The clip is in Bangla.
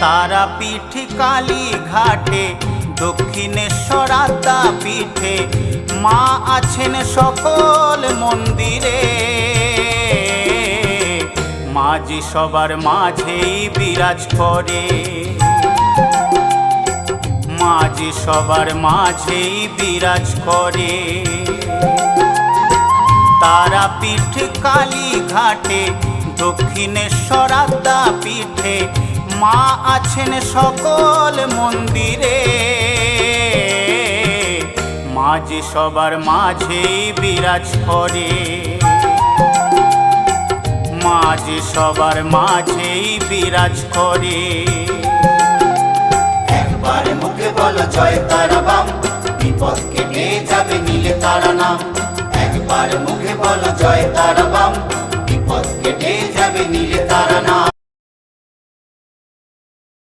তারাপীঠ কালী ঘাটে দক্ষিণেশ্বর আদ্যাপীঠে মা আছেন সকল মন্দিরে। মাঝি সবার মাঝেই বিরাজ করে, মাঝি সবার মাঝেই বিরাজ করে। তারাপীঠ কালী ঘাটে দক্ষিণেশ্বর আদ্যাপীঠে মা আছেন সকল মন্দিরে। মাঝি সবার মাঝেই বিরাজ করে, মাঝি সবার মাঝেই বিরাজ করে। একবার মুখে বলো জয় তারা বাম, বিপদ কেটে যাবে নীলে তারা নাম। একবার মুখে বলো জয় তারা বাম, বিপদ কেটে যাবে নীলে তারা নাম।